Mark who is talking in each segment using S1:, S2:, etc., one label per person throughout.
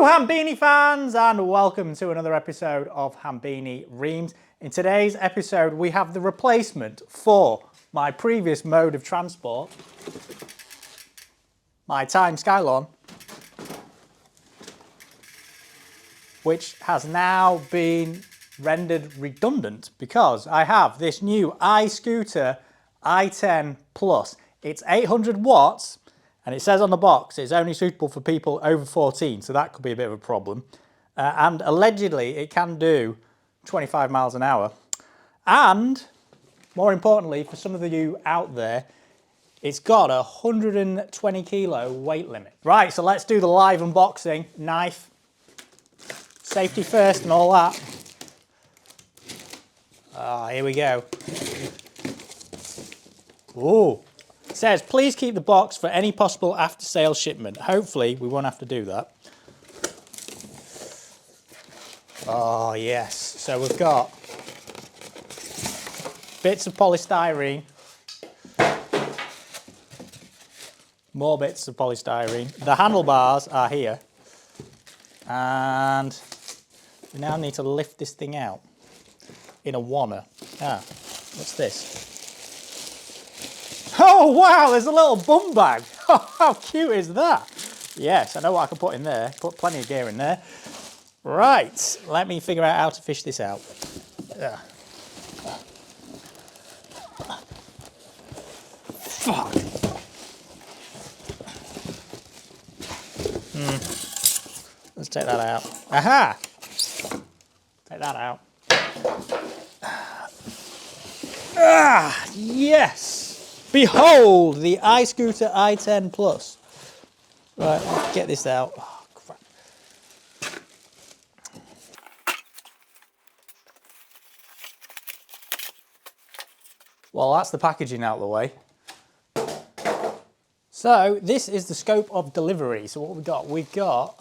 S1: Hello Hambini fans and welcome to another episode of Hambini Reams. In today's episode we have the replacement for my previous mode of transport, my Time Skylon, which has now been rendered redundant because I have this new Iscooter I10 Plus. It's 800 watts and it says on the box it's only suitable for people over 14, so that could be a bit of a problem. And allegedly it can do 25 miles an hour. And more importantly, for some of you out there, it's got a 120 kilo weight limit. Right, so let's do the live unboxing. Knife, safety first and all that. Here we go. Ooh. It says, please keep the box for any possible after-sale shipment. Hopefully, we won't have to do that. Oh, yes. So we've got bits of polystyrene. More bits of polystyrene. The handlebars are here. And we now need to lift this thing out in a wanner. What's this? Oh wow, there's a little bum bag. Oh, how cute is that? Yes, I know what I can put in there. Put plenty of gear in there. Right, let me figure out how to fish this out. Fuck. Let's take that out. Aha! Take that out. Yes! Behold the Iscooter I10 Plus. Right, let's get this out. Oh, crap. Well, that's the packaging out of the way. So this is the scope of delivery. So what we've got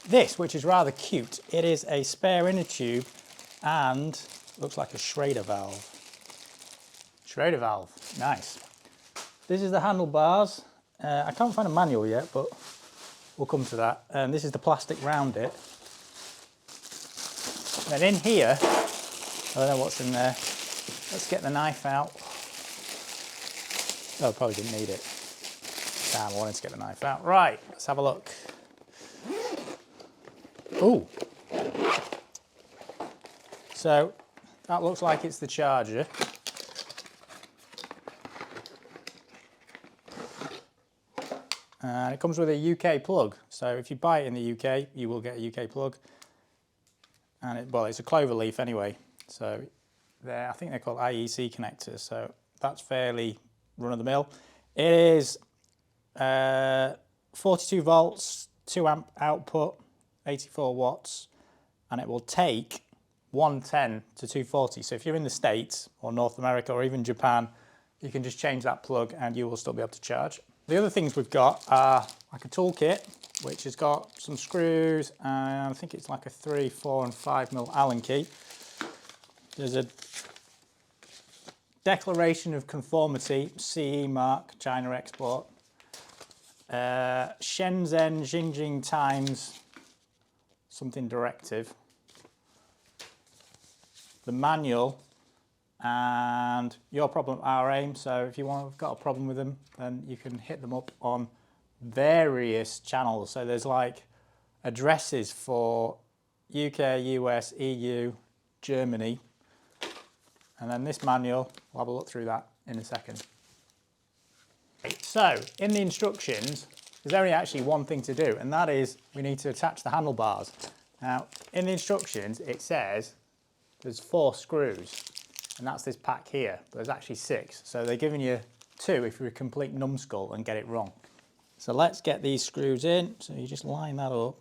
S1: this, which is rather cute. It is a spare inner tube and looks like a Schrader valve. Schrader valve, nice. This is the handlebars. I can't find a manual yet, but we'll come to that. And this is the plastic round it. And in here, I don't know what's in there. Let's get the knife out. Oh, probably didn't need it. Damn, I wanted to get the knife out. Right, let's have a look. Ooh. So that looks like it's the charger. And it comes with a UK plug. So if you buy it in the UK, you will get a UK plug. And it's a clover leaf anyway. So I think they're called IEC connectors. So that's fairly run of the mill. It is 42 volts, 2 amp output, 84 watts, and it will take 110 to 240. So if you're in the States or North America or even Japan, you can just change that plug and you will still be able to charge. The other things we've got are like a toolkit, which has got some screws, and I think it's like a 3, 4 and 5 mil Allen key. There's a declaration of conformity, CE mark, China export. Shenzhen Xinjiang Times something directive. The manual. And Your Problem Our Aim. So if you've got a problem with them, then you can hit them up on various channels. So there's like addresses for UK, US, EU, Germany. And then this manual, we'll have a look through that in a second. So in the instructions, there's only actually one thing to do, and that is we need to attach the handlebars. Now, in the instructions, it says there's 4 screws. And that's this pack here, but there's actually 6. So they're giving you 2 if you're a complete numbskull and get it wrong. So let's get these screws in. So you just line that up.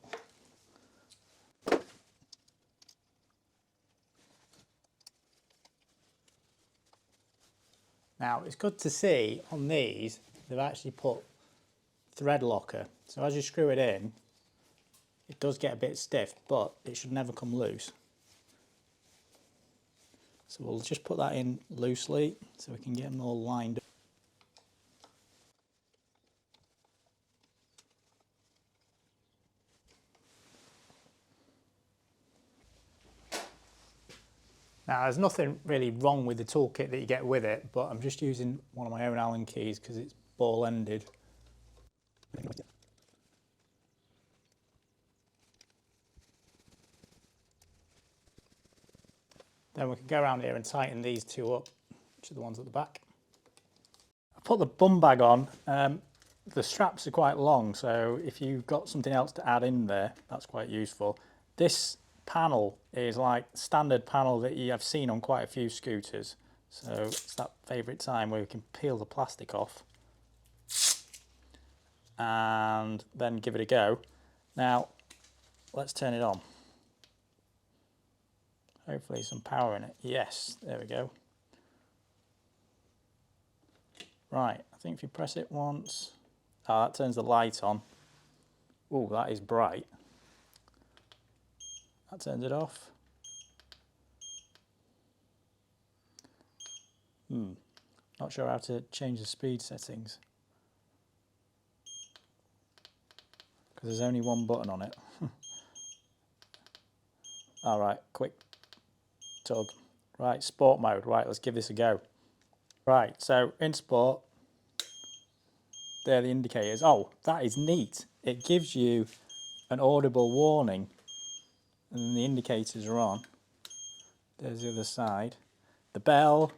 S1: Now it's good to see on these, they've actually put thread locker. So as you screw it in, it does get a bit stiff, but it should never come loose. So we'll just put that in loosely so we can get them all lined up. Now there's nothing really wrong with the toolkit that you get with it, but I'm just using one of my own Allen keys because it's ball ended. Then we can go around here and tighten these two up, which are the ones at the back. I put the bum bag on. The straps are quite long, so if you've got something else to add in there, that's quite useful. This panel is like standard panel that you have seen on quite a few scooters. So it's that favourite time where we can peel the plastic off and then give it a go. Now, let's turn it on. Hopefully some power in it. Yes, there we go. Right, I think if you press it once, that turns the light on. Oh, that is bright. That turns it off. Not sure how to change the speed settings, because there's only one button on it. Alright, quick tug. Right, sport mode. Right, let's give this a go. Right, so in sport, there are the indicators. Oh, that is neat. It gives you an audible warning, and then the indicators are on. There's the other side. The bell.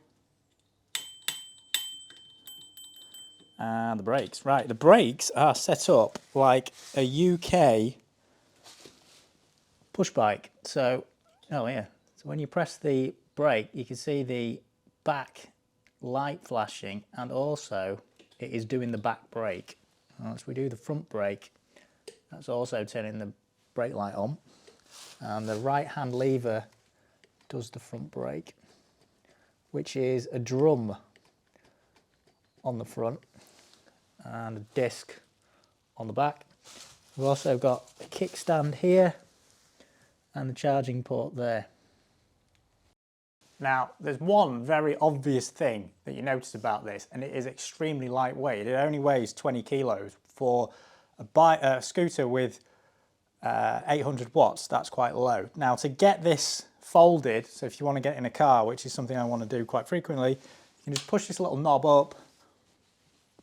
S1: And the brakes. Right, the brakes are set up like a UK push bike. So, oh yeah. So when you press the brake, you can see the back light flashing, and also it is doing the back brake. Once we do the front brake, that's also turning the brake light on. And the right hand lever does the front brake, which is a drum on the front and a disc on the back. We've also got a kickstand here and the charging port there. Now, there's one very obvious thing that you notice about this, and it is extremely lightweight. It only weighs 20 kilos. For a scooter with 800 watts, that's quite low. Now, to get this folded, so if you want to get in a car, which is something I want to do quite frequently, you can just push this little knob up,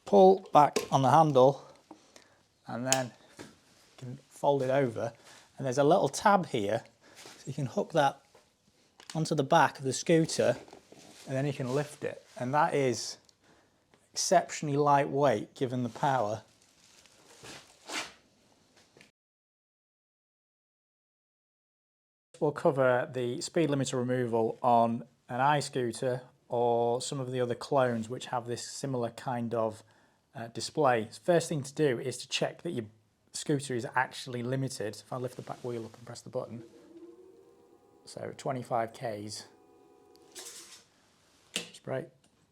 S1: pull back on the handle, and then you can fold it over. And there's a little tab here, so you can hook that onto the back of the scooter, and then you can lift it. And that is exceptionally lightweight given the power. We'll cover the speed limiter removal on an iScooter or some of the other clones which have this similar kind of display. First thing to do is to check that your scooter is actually limited. If I lift the back wheel up and press the button, so 25 k's.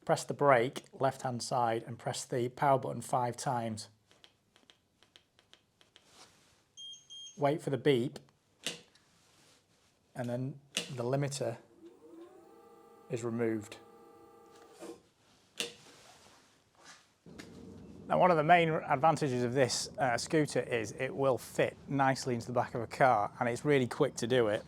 S1: Press the brake, left hand side, and press the power button 5 times. Wait for the beep, and then the limiter is removed. Now, one of the main advantages of this scooter is it will fit nicely into the back of a car, and it's really quick to do it.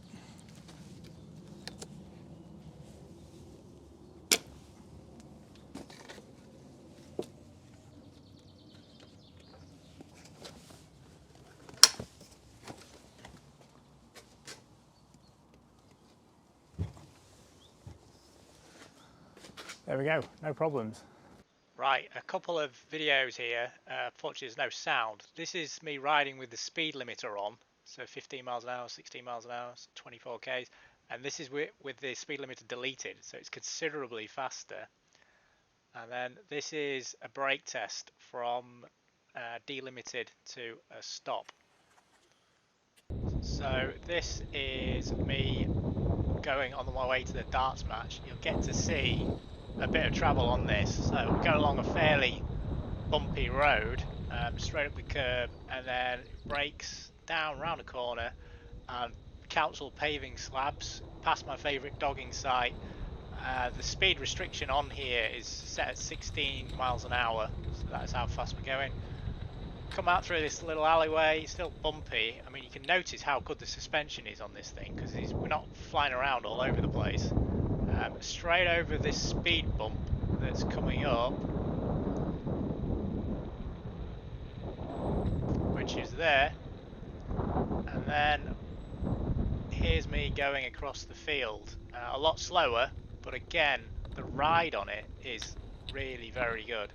S1: There we go, no problems. Right, a couple of videos here. Fortunately, there's no sound. This is me riding with the speed limiter on, so 15 miles an hour, 16 miles an hour, 24 k's, and this is with the speed limiter deleted, so it's considerably faster. And then this is a brake test from delimited to a stop. So this is me going on my way to the darts match. You'll get to see a bit of travel on this. So we go along a fairly bumpy road, straight up the curb, and then it brakes down round a corner and council paving slabs past my favourite dogging site. The speed restriction on here is set at 16 miles an hour, so that's how fast we're going. come out through this little alleyway, still bumpy. I mean, you can notice how good the suspension is on this thing because we're not flying around all over the place. Straight over this speed bump that's coming up, which is there, and then here's me going across the field, a lot slower, but again, the ride on it is really very good.